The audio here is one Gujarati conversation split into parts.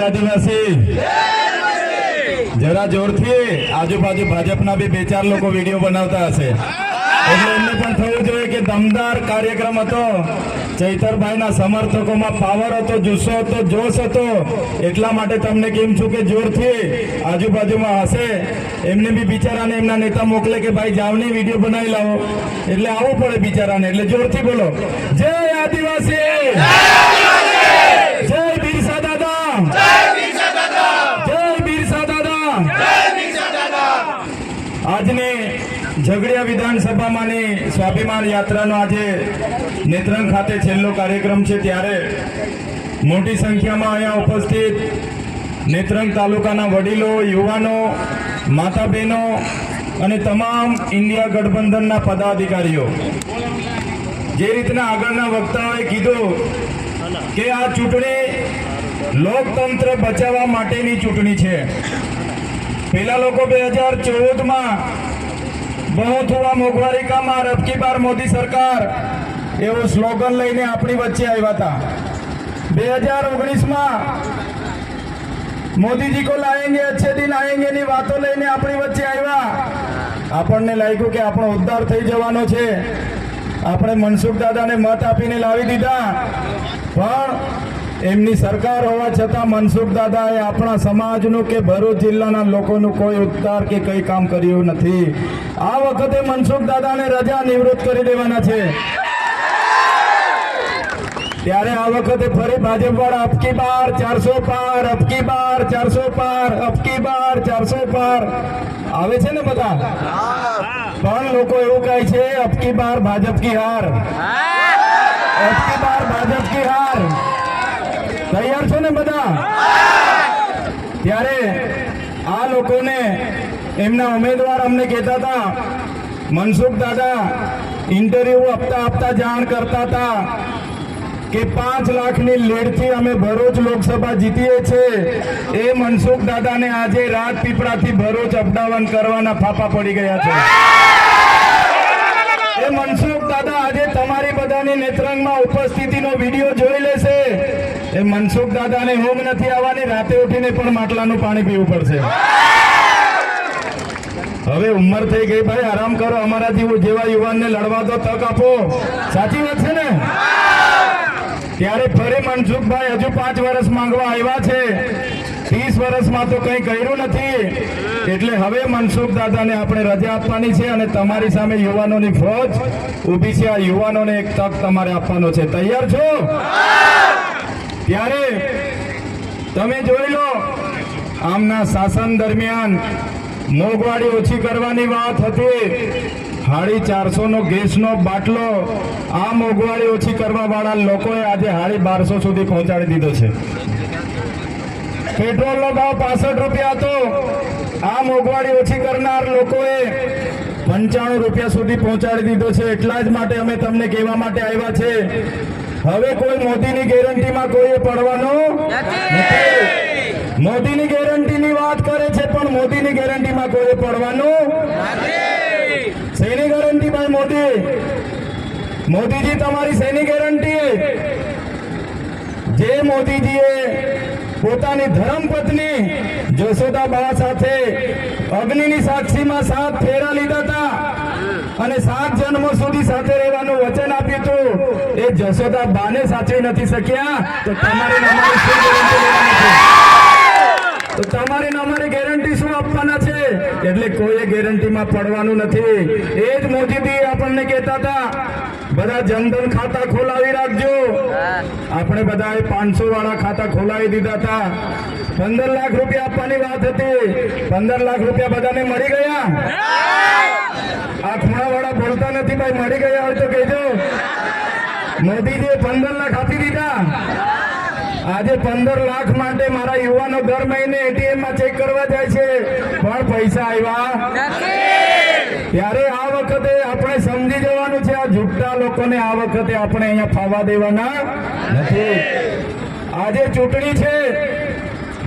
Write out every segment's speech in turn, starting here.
આદિવાસી જરા જોરથી આજુબાજુ ભાજપના બી 2-4 લોકો વિડીયો બનાવતા હશે એટલે એમને પણ થવું જોઈએ કે દમદાર કાર્યક્રમ હતો ચૈતરભાઈના સમર્થકોમાં પાવર હતો જુસ્સો હતો જોશ હતો એટલા માટે તમને કેમ છું કે જોરથી આજુબાજુમાં હશે એમને બી બિચારાને એમના નેતા મોકલે કે ભાઈ જાવની વિડીયો બનાવી લાવો એટલે આવવું પડે બિચારાને એટલે જોરથી બોલો જય આદિવાસી જય બિરસા દાદા જય બિરસા દાદા આજની ઝઘડિયા વિધાનસભામાંની સ્વાભિમાન યાત્રાનો આજે નેત્રંગ ખાતે છેલ્લો કાર્યક્રમ છે ત્યારે મોટી સંખ્યામાં અહીંયા ઉપસ્થિત નેત્રંગ તાલુકાના વડીલો યુવાનો માતા બહેનો અને તમામ ઇન્ડિયા ગઠબંધનના પદાધિકારીઓ જે રીતના આગળના વક્તાઓએ કીધું કે આ ચૂંટણી લોકતંત્ર બચાવવા માટેની ચૂંટણી છે પેલા લોકો 2014માં बहुत हुआ मोघवारी का मार अब की बार मोदी सरकार એવું સ્લોગન લઈને આપણી વચ્ચે આવ્યા હતા 2019માં મોદીજી કો લાએંગે अच्छे दिन आएंगे ની વાતો લઈને આપણી વચ્ચે આવ્યા આપણને લાગ્યું કે આપણો ઉદ્ધાર થઈ જવાનો છે આપણે મનસુખ દાદાને મત આપીને લાવી દીધા પણ એમની સરકાર હોવા છતાં મનસુખ દાદાએ આપણા સમાજનું કે ભરૂચ જિલ્લાના લોકોનું કોઈ ઉદ્ધાર કે કંઈ કામ કર્યું નથી આ વખતે મનસુખ દાદાને રજા નિવૃત્ત કરી દેવાના છે ત્યારે આ વખતે ફરી ભાજપ વાળા અબકી બાર 400 પાર અબકી બાર 400 પાર અબકી બાર 400 પાર આવે છે ને બધા પણ લોકો એવું કહે છે અબકી બાર ભાજપ કી હાર અબકી બાર ભાજપ કી હાર તૈયાર છો ને બધા ત્યારે આ લોકોને એમના ઉમેદવાર અમને કહેતા હતા મનસુખ દાદા ઇન્ટરવ્યુ આપતા જાણ કરતા હતા કે 5 લાખની લીડથી અમે ભરૂચ લોકસભા જીતીએ છીએ એ મનસુખ દાદાને આજે રાજપીપળાથી ભરૂચ અપડાઉન કરવાના ફાફા પડી ગયા છે એ મનસુખ દાદા આજે તમારી બધાની નેત્રંગમાં ઉપસ્થિતિનો વિડીયો જોઈ લેશે એ મનસુખ દાદાને ઊંઘ નથી આવવાની રાતે ઉઠીને પણ માટલાનું પાણી પીવું પડશે હવે ઉંમર થઈ ગઈ ભાઈ આરામ કરો અમારા જેવા યુવાનને લડવા દો તક આપો સાચી વાત છે ને ત્યારે ફરી મનસુખભાઈ હજુ 5 વર્ષ માંગવા આવ્યા છે 30 વર્ષમાં તો કંઈ કર્યું નથી એટલે હવે મનસુખ દાદાને આપણે રજા આપવાની છે અને તમારી સામે યુવાનોની ફોજ ઊભી છે આ યુવાનોને એક તક તમારે આપવાનો છે તૈયાર છો ત્યારે તમે જોઈ લો આમના શાસન દરમિયાન મોંઘવારી ઓછી કરવાની વાત હતી 450 નો ગેસનો બાટલો આ મોંઘવારી ઓછી કરવા વાળા લોકોએ આજે 1250 સુધી પહોંચાડી દીધો છે પેટ્રોલનો ભાવ 65 રૂપિયા હતો આ મોંઘવારી ઓછી કરનાર લોકોએ 95 રૂપિયા સુધી પહોંચાડી દીધો છે એટલા જ માટે અમે તમને કહેવા માટે આવ્યા છે હવે કોઈ મોદીની ગેરંટીમાં કોઈએ પડવાનું નથી મોદીની ગેરંટીની વાત કરે છે પણ મોદીની ગેરંટીમાં કોઈએ પડવાનું નથી શેની ગેરંટી ભાઈ મોદીજી તમારી શેની ગેરંટી જે મોદીજીએ પોતાની ધર્મપત્ની જશોદાબા સાથે અગ્નિની સાક્ષીમાં 7 ફેરા લીધા હતા અને 7 જન્મો સુધી સાથે રહેવાનું વચન આપ્યું હતું એ જશોદાબાને સાચવી નથી શક્યા તો તમારી અમારી શું ગેરંટી લેવાની છે તો તમારી અમારી ગેરંટી શું આપવાના છે એટલે કોઈ ગેરંટીમાં પડવાનું નથી એ જ મોદીજી આપણને કહેતા હતા બધા જનધન ખાતા ખોલાવી રાખજો આપણે બધાએ 500 વાળા ખાતા ખોલાવી દીધા હતા 15 લાખ રૂપિયા આપવાની વાત હતી 15 લાખ રૂપિયા બધાને મળી ગયા આ ખૂણાવાળા બોલતા નથી ભાઈ મળી ગયા હોય તો કહેજો મોદીજીએ 15 લાખ આપી દીધા આજે 15 લાખ માટે મારા યુવાનો દર મહિને એટીએમ માં ચેક કરવા જાય છે પણ પૈસા આવ્યા ત્યારે આ વખતે આપણે સમજી જવાનું છે આ ઝૂઠા લોકોને આ વખતે આપણે અહીંયા ફાવા દેવાના નથી આજે ચૂંટણી છે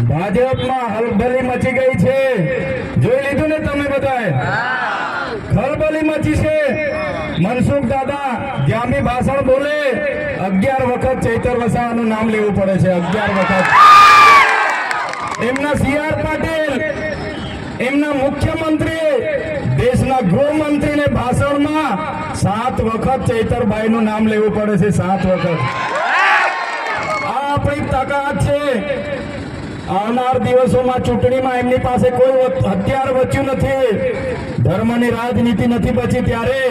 ભાજપમાં હલબલી મચી ગઈ છે જોઈ લીધું ને તમે બધાએ ખલબલી મચી છે મનસુખ દાદા જ્યાં બી ભાષણ બોલે 11 વખત ચૈતર વસાવાનું નામ લેવું પડે છે 11 વખત એમના મુખ્યમંત્રીએ દેશના ગૃહમંત્રીને ભાષણમાં 7 વખત ચૈતરભાઈનું નામ લેવું પડે છે, 7 વખત. આ આપણી તાકાત છે. આવનાર દિવસોમાં ચૂંટણીમાં એમની પાસે કોઈ હથિયાર બચ્યું નથી, ધર્મની રાજનીતિ નથી બચી, ત્યારે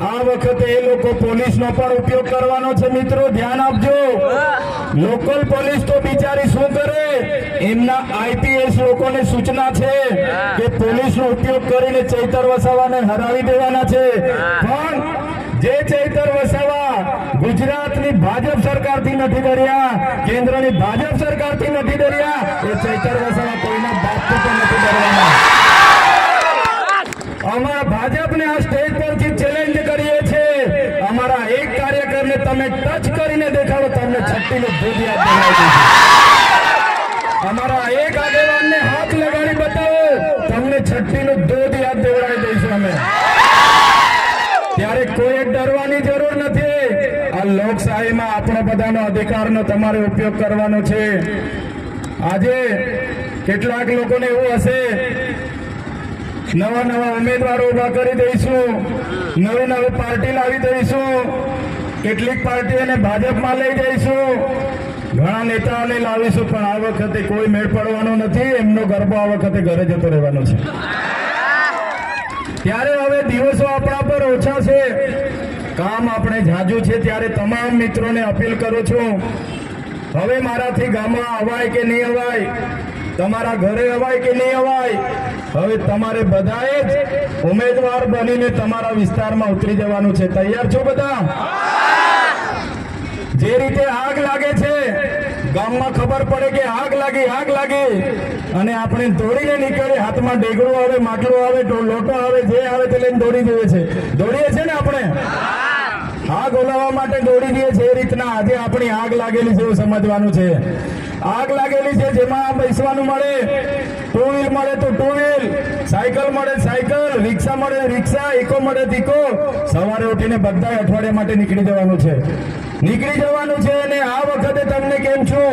આ વખતે એ લોકો પોલીસનો પણ ઉપયોગ કરવાનો છે. મિત્રો ધ્યાન આપજો. લોકલ પોલીસ તો બિચારી શું કરે, એમના આઈપીએસ લોકોને સૂચના છે કે પોલીસનો ઉપયોગ કરીને ચૈતર વસાવાને હરાવી દેવાના છે. પણ જે ચૈતર વસાવા ગુજરાતની ભાજપ સરકારથી નથી ડર્યા, કેન્દ્રની ભાજપ સરકારથી નથી ડર્યા, એ ચૈતર વસાવા કોઈના બાપથી પણ નથી ડરવાના. અમારા ભાજપને આ સ્ટેજ પરથી ચેલેન્જ કરીએ છીએ, અમારા એક કાર્યકરને તમે ટચ કરીને દેખાડો, તમને છઠ્ઠીનું દૂધ યાદ દેવાઈ દઈશું. અમારા એક આગેવાનને હાથ લગાડી બતાવો, તમને છઠ્ઠીનું દૂધ યાદ દેવડાવી દઈશું અમે. ત્યારે કોઈ ડરવાની જરૂર નથી. આ લોકશાહીમાં આપણો બધાનો અધિકારનો તમારે ઉપયોગ કરવાનો છે. આજે કેટલાક લોકોને એવું હશે, નવા નવા ઉમેદવારો ઉભા કરી દઈશું, નવી નવી પાર્ટી લાવી દઈશું, કેટલીક પાર્ટીઓને ભાજપમાં લઈ જઈશું, ઘણા નેતાઓને લાવીશું, પણ આ વખતે કોઈ મેળ પડવાનો નથી. એમનો ગરબો આ વખતે ઘરે જતો રહેવાનો છે. ત્યારે હવે દિવસો આપણા પર ઓછા છે, કામ આપણે જાજુ છે. ત્યારે તમામ મિત્રોને અપીલ કરું છું, હવે મારાથી ગામમાં અવાય કે નહીં અવાય, તમારા ઘરે અવાય કે નહીં અવાય, હવે તમારે બધાએ જ ઉમેદવાર બનીને તમારા વિસ્તારમાં ઉતરી જવાનું છે. તૈયાર છો બધા? જે રીતે આગ લાગે છે, ગામમાં ખબર પડે કે આગ લાગી અને આપણે દોડીને નીકળે, હાથમાં ડેગડું આવે, માટલું આવે, લોટો આવે, જે આવે તે લઈને દોડીએ છીએ ને આપણે આગ ઓલાવવા માટે દોડી દઈએ છીએ. એ રીતના આજે આપણી આગ લાગેલી છે એવું સમજવાનું છે. આગ લાગેલી છે જેમાં બેસવાનું મળે, ટુ વ્હીલ મળે તો ટુ વ્હીલ, સાયકલ મળે સાયકલ, રિક્ષા મળે રિક્ષા, ઇકો મળે ઇકો. સવારે ઉઠીને બધા અઠવાડિયા માટે નીકળી જવાનું છે. અને આ વખતે તમને કેમ છું,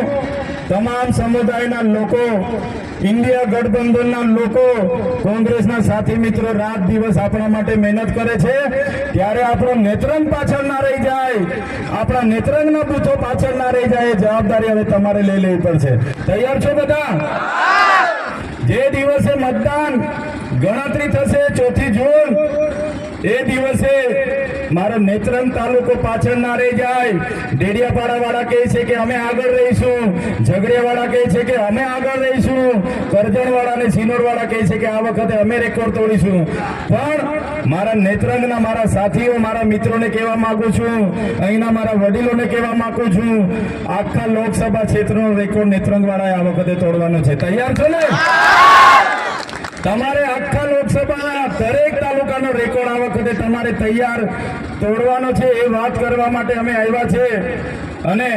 તમામ સમુદાયના લોકો, ઇન્ડિયા ગઠબંધનના લોકો, કોંગ્રેસના સાથી મિત્રો રાત દિવસ આપણા માટે મહેનત કરે છે. ત્યારે આપણો નેત્રંગ પાછળ ના રહી જાય, આપણા નેત્રંગના બૂથો પાછળ ના રહી જાય, જવાબદારી હવે તમારે લઈ લેવી પડશે. તૈયાર છો બધા? જે દિવસે મતદાન ગણતરી થશે 4મી જૂન, એ દિવસે મારો નેત્રંગ તાલુકો પાછળ ના રહી જાય. ડેડિયાપાડા વાળા કહે છે કે અમે આગળ રહીશું, ઝઘડિયા વાળા કહે છે કે અમે આગળ રહીશું, કરજણ વાળા અને સિનોર વાળા કહે છે કે આ વખતે અમે રેકોર્ડ તોડીશું. પણ મારા નેત્રંગના મારા સાથીઓ, મારા મિત્રોને કહેવા માંગુ છું, અહીંના મારા વડીલોને કહેવા માંગુ છું, આખા લોકસભા ક્ષેત્રનો રેકોર્ડ નેત્રંગ વાળાએ આ વખતે તોડવાનો છે. તૈયાર છો ને? તમારે આખા લોકસભાના દરેક તાલુકાનો રેકોર્ડ આ વખતે તમારે તૈયાર તોડવાનો છે. એ વાત કરવા માટે અમે આવ્યા છે અને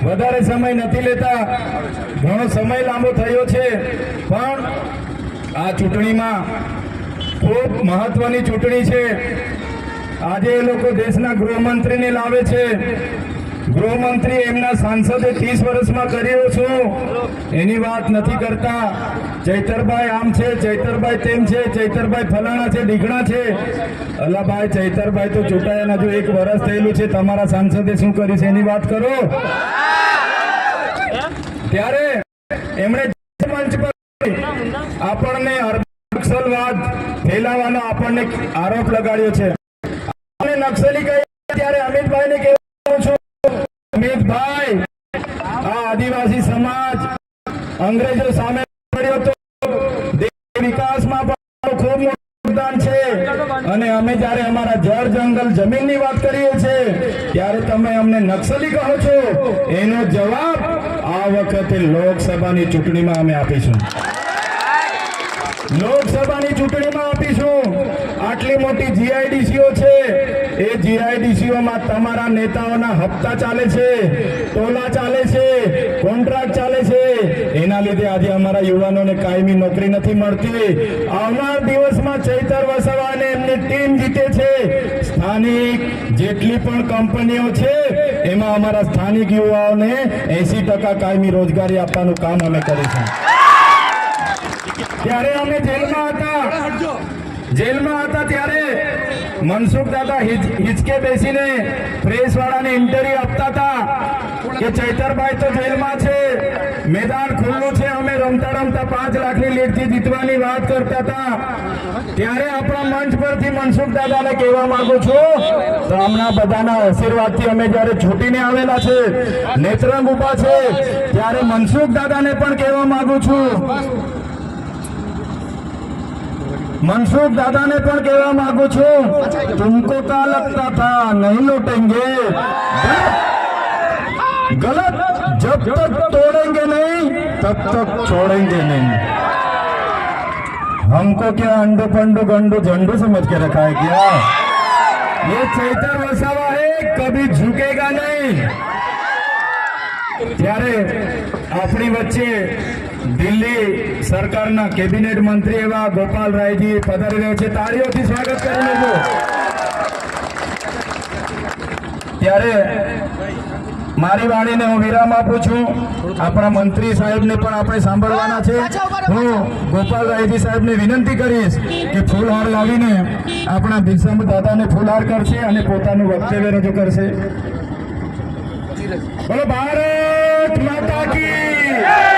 વધારે સમય નથી લેતા, ઘણો સમય લાંબો થયો છે. પણ આ ચૂંટણીમાં ખૂબ મહત્વની ચૂંટણી છે. આજે એ લોકો દેશના ગૃહમંત્રીને લાવે છે. ગૃહમંત્રી એમના સાંસદે 30 વર્ષમાં કર્યો છું એની વાત નથી કરતા. ચૈતરભાઈ આમ છે, ચૈતરભાઈ તેમ છે, ચૈતરભાઈ ફલાણા છે, ઢીકણા છે. અલ્લાભાઈ, ચૈતરભાઈ તો ચૂંટાયા હજુ 1 વર્ષ થયેલું છે, તમારા સાંસદે શું કર્યું છે એની વાત કરો. ત્યારે એમણે મંચ પર આપણને નક્સલવાદ ફેલાવવાનો આપણને આરોપ લગાડ્યો છે. નક્સલી કહ્યા ત્યારે અમિતભાઈને કહેવાનું છું, અમિતભાઈ, આ આદિવાસી સમાજ અંગ્રેજો સામે લડ્યો તો, વિકાસમાં પણ ખૂબ મોટું યોગદાન છે. અને અમે જ્યારે અમારા જળ જંગલ જમીનની વાત કરીએ છીએ ત્યારે તમે અમને નક્સલી કહો છો. એનો જવાબ આ વખતે લોકસભાની ચૂંટણીમાં અમે આપીશું. લોકસભાની ચૂંટણીમાં આપીશું. આટલી મોટી જીઆઈડીસીઓ છે, એ જીઆઈડીસીઓમાં તમારા નેતાઓના હપ્તા ચાલે છે, ટોલા ચાલે છે, કોન્ટ્રાક્ટ ચાલે છે. એના લીધે આજે અમારા યુવાનોને કાયમી નોકરી નથી મળતી. આવનાર દિવસમાં ચૈતર વસાવા અને એમની ટીમ જીતે છે. સ્થાનિક જેટલી પણ કંપનીઓ છે એમાં અમારા સ્થાનિક યુવાઓને 80% કાયમી રોજગારી આપવાનું કામ અમે કરીશું. ત્યારે અમે જેલમાં હતા ત્યારે મનસુખ દાદા હિચકે બેસીને પ્રેસ વાળાને ઇન્ટરવ્યુ આપતા હતા કે ચૈતરભાઈ તો જેલમાં છે, મેદાન ખુલ્લું છે, અમે રમતા રમતા 5 લાખની લીડથી જીતવાની વાત કરતા હતા। ત્યારે આપણા મંચ પરથી મનસુખ દાદાને કહેવા માંગુ છું, તો આમના બધાના આશીર્વાદથી અમે જ્યારે છૂટીને આવેલા છે, નેત્રંગ ઉભા છે, ત્યારે મનસુખ દાદાને પણ કહેવા માંગુ છું, मनसुख दादा ने पण कहवा मांगू छू, तुमको क्या लगता था नहीं लौटेंगे, गलत, जब तक तोड़ेंगे नहीं तब तक छोड़ेंगे नहीं। हमको क्या अंडो पंडो गंडो झंडो समझ के रखा है क्या? ये चैतर वसावा है, कभी झुकेगा नहीं। ત્યારે આપણી વચ્ચે દિલ્હી સરકારના કેબિનેટ મંત્રી એવા ગોપાલ રાયજી પધારી રહ્યા છે, તાળીઓથી સ્વાગત કરી લેજો। ત્યારે મારી વાણીને હું વિરામ આપું છું। આપણા મંત્રી સાહેબને પણ આપણે સાંભળવાના છે। હું ગોપાલ રાયજી સાહેબને વિનંતી કરીશ કે ફૂલહાર લાવીને આપણા ભીષમ દાદાને ફૂલહાર કરશે અને પોતાનું વક્તવ્ય રજૂ કરશે। બોલો ભારત માતા કી।